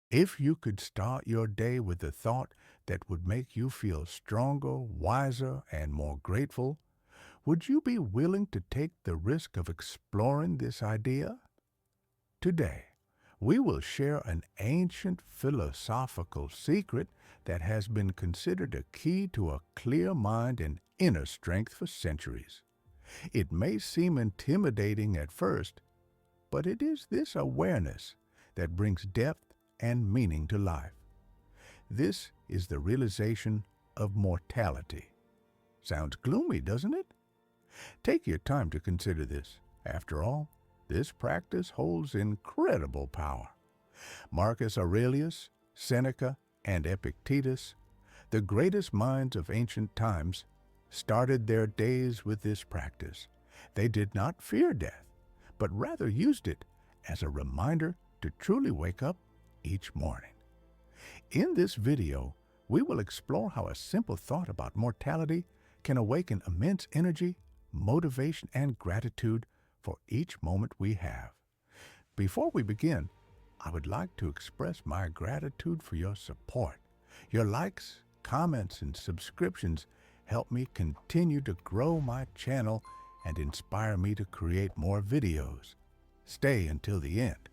If you could start your day with a thought that would make you feel stronger, wiser, and more grateful, would you be willing to take the risk of exploring this idea? Today, we will share an ancient philosophical secret that has been considered a key to a clear mind and inner strength for centuries. It may seem intimidating at first, but it is this awareness that brings depth and meaning to life. This is the realization of mortality. Sounds gloomy, doesn't it? Take your time to consider this. After all, this practice holds incredible power. Marcus Aurelius, Seneca, and Epictetus, the greatest minds of ancient times, started their days with this practice. They did not fear death, but rather used it as a reminder to truly wake up each morning. In this video, we will explore how a simple thought about mortality can awaken immense energy, motivation, and gratitude for each moment we have. Before we begin, I would like to express my gratitude for your support. Your likes, comments, and subscriptions help me continue to grow my channel and inspire me to create more videos. Stay until the end.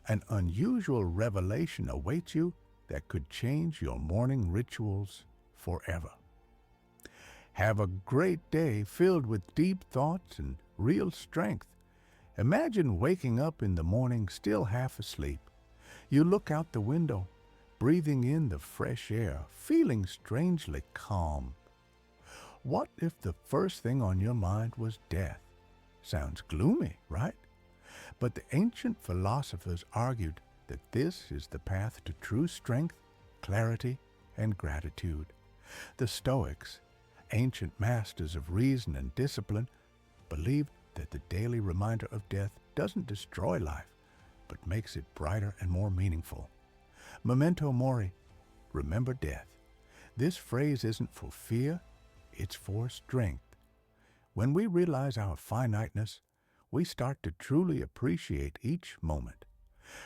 An unusual revelation awaits you that could change your morning rituals forever. Have a great day filled with deep thoughts and real strength. Imagine waking up in the morning still half asleep. You look out the window, breathing in the fresh air, feeling strangely calm. What if the first thing on your mind was death? Sounds gloomy, right? But the ancient philosophers argued that this is the path to true strength, clarity, and gratitude. The Stoics, ancient masters of reason and discipline, believed that the daily reminder of death doesn't destroy life, but makes it brighter and more meaningful. Memento mori, remember death. This phrase isn't for fear, it's for strength. When we realize our finiteness, we start to truly appreciate each moment.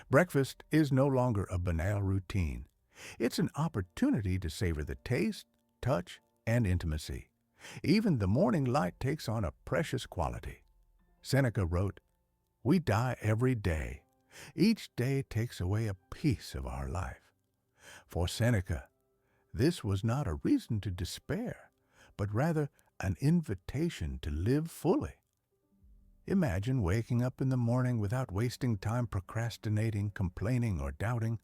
Breakfast is no longer a banal routine. It's an opportunity to savor the taste, touch, and intimacy. Even the morning light takes on a precious quality. Seneca wrote, "We die every day. Each day takes away a piece of our life." For Seneca, this was not a reason to despair, but rather an invitation to live fully. Imagine waking up in the morning without wasting time procrastinating, complaining, or doubting,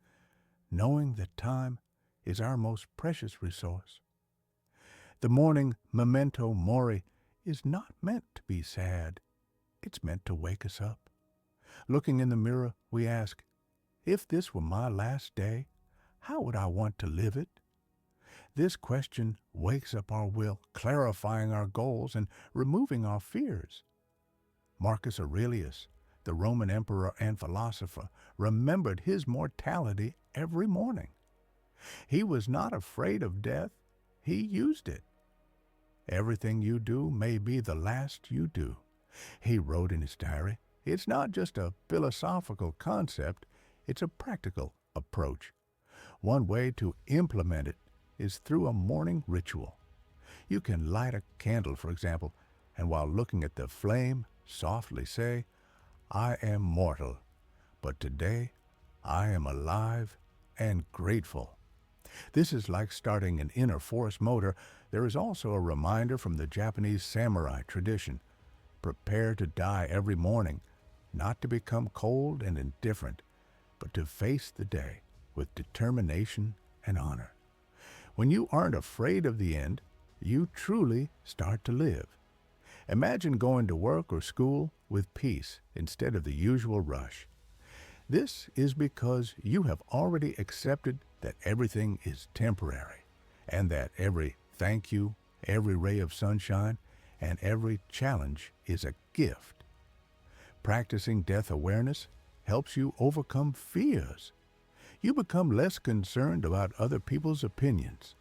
knowing that time is our most precious resource. The morning memento mori is not meant to be sad. It's meant to wake us up. Looking in the mirror, we ask, if this were my last day, how would I want to live it? This question wakes up our will, clarifying our goals and removing our fears. Marcus Aurelius, the Roman emperor and philosopher, remembered his mortality every morning. He was not afraid of death. He used it. Everything you do may be the last you do, he wrote in his diary. It's not just a philosophical concept, it's a practical approach. One way to implement it is through a morning ritual. You can light a candle, for example, and while looking at the flame, softly say, "I am mortal, but today I am alive and grateful." This is like starting an inner force motor. There is also a reminder from the Japanese samurai tradition. Prepare to die every morning, not to become cold and indifferent, but to face the day with determination and honor. When you aren't afraid of the end, you truly start to live. Imagine going to work or school with peace instead of the usual rush. This is because you have already accepted that everything is temporary, and that every thank you, every ray of sunshine, and every challenge is a gift. Practicing death awareness helps you overcome fears. You become less concerned about other people's opinions,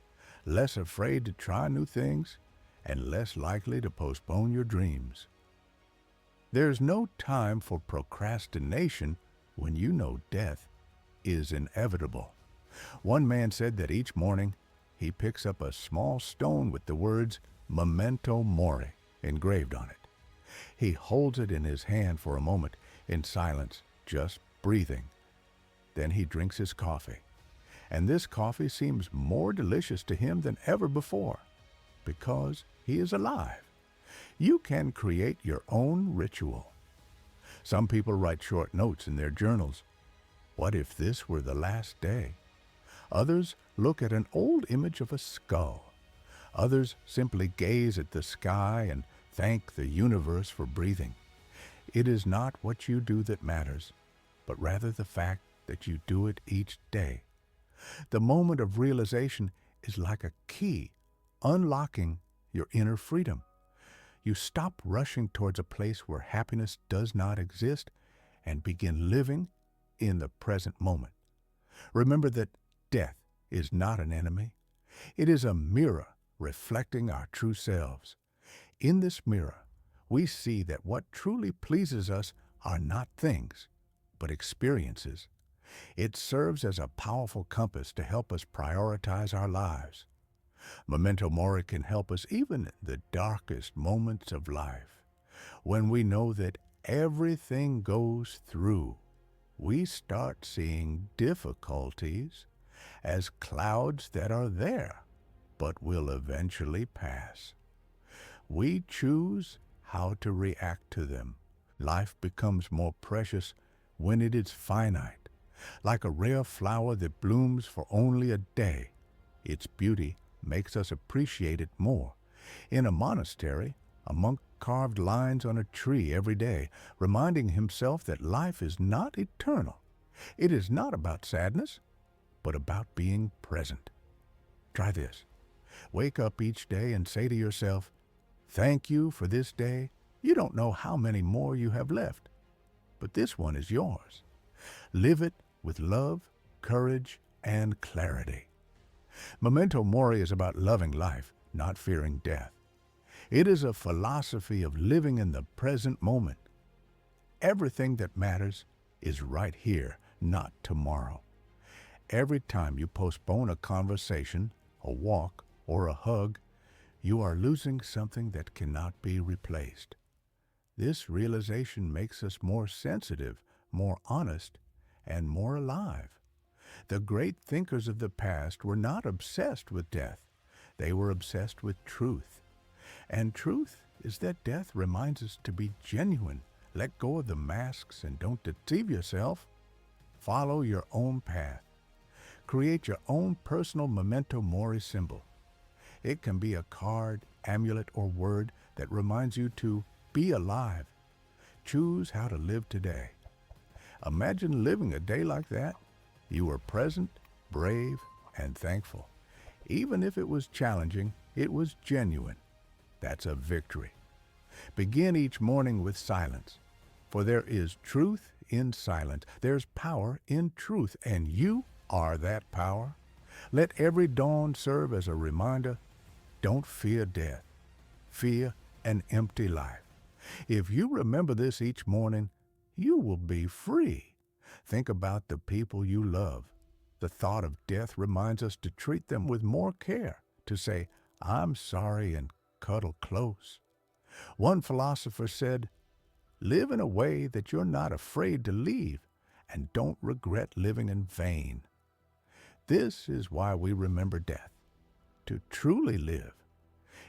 less afraid to try new things, and less likely to postpone your dreams. There's no time for procrastination when you know death is inevitable. One man said that each morning he picks up a small stone with the words Memento Mori engraved on it. He holds it in his hand for a moment in silence, just breathing. Then he drinks his coffee. And this coffee seems more delicious to him than ever before, because he is alive. You can create your own ritual. Some people write short notes in their journals. What if this were the last day? Others look at an old image of a skull. Others simply gaze at the sky and thank the universe for breathing. It is not what you do that matters, but rather the fact that you do it each day. The moment of realization is like a key, unlocking your inner freedom. You stop rushing towards a place where happiness does not exist and begin living in the present moment. Remember that death is not an enemy. It is a mirror reflecting our true selves. In this mirror, we see that what truly pleases us are not things, but experiences. It serves as a powerful compass to help us prioritize our lives. Memento Mori can help us even in the darkest moments of life. When we know that everything goes through, we start seeing difficulties as clouds that are there, but will eventually pass. We choose how to react to them. Life becomes more precious when it is finite. Like a rare flower that blooms for only a day, its beauty makes us appreciate it more. In a monastery, a monk carved lines on a tree every day, reminding himself that life is not eternal. It is not about sadness, but about being present. Try this. Wake up each day and say to yourself, "Thank you for this day. You don't know how many more you have left, but this one is yours." Live it with love, courage, and clarity. Memento Mori is about loving life, not fearing death. It is a philosophy of living in the present moment. Everything that matters is right here, not tomorrow. Every time you postpone a conversation, a walk, or a hug, you are losing something that cannot be replaced. This realization makes us more sensitive, more honest, and more alive. The great thinkers of the past were not obsessed with death. They were obsessed with truth. And truth is that death reminds us to be genuine. Let go of the masks and don't deceive yourself. Follow your own path. Create your own personal Memento Mori symbol. It can be a card, amulet, or word that reminds you to be alive. Choose how to live today. Imagine living a day like that. You were present, brave, and thankful. Even if it was challenging, it was genuine. That's a victory. Begin each morning with silence, for there is truth in silence. There's power in truth, and you are that power. Let every dawn serve as a reminder. Don't fear death. Fear an empty life. If you remember this each morning, you will be free. Think about the people you love. The thought of death reminds us to treat them with more care, to say, "I'm sorry," and cuddle close. One philosopher said, "Live in a way that you're not afraid to leave, and don't regret living in vain." This is why we remember death, to truly live.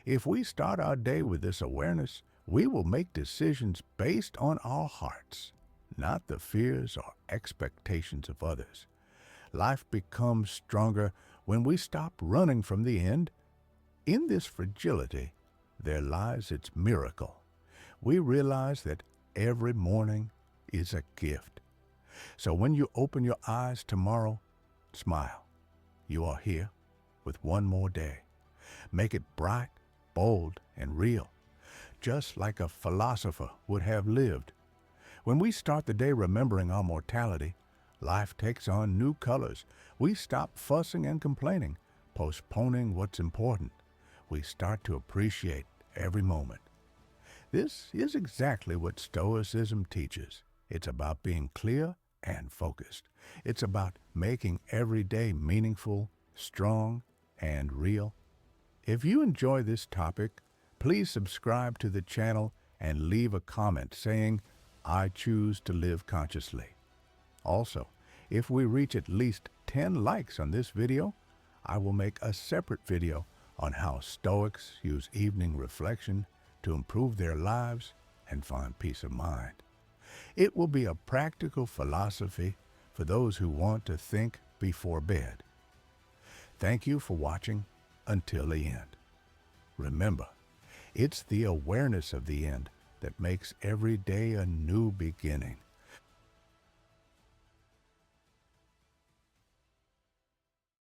If we start our day with this awareness, we will make decisions based on our hearts, not the fears or expectations of others. Life becomes stronger when we stop running from the end. In this fragility, there lies its miracle. We realize that every morning is a gift. So when you open your eyes tomorrow, smile. You are here with one more day. Make it bright, bold, and real, just like a philosopher would have lived. When we start the day remembering our mortality, life takes on new colors. We stop fussing and complaining, postponing what's important. We start to appreciate every moment. This is exactly what Stoicism teaches. It's about being clear and focused. It's about making every day meaningful, strong, and real. If you enjoy this topic, please subscribe to the channel and leave a comment saying, "I choose to live consciously." Also, if we reach at least 10 likes on this video, I will make a separate video on how Stoics use evening reflection to improve their lives and find peace of mind. It will be a practical philosophy for those who want to think before bed. Thank you for watching until the end. Remember, it's the awareness of the end that makes every day a new beginning.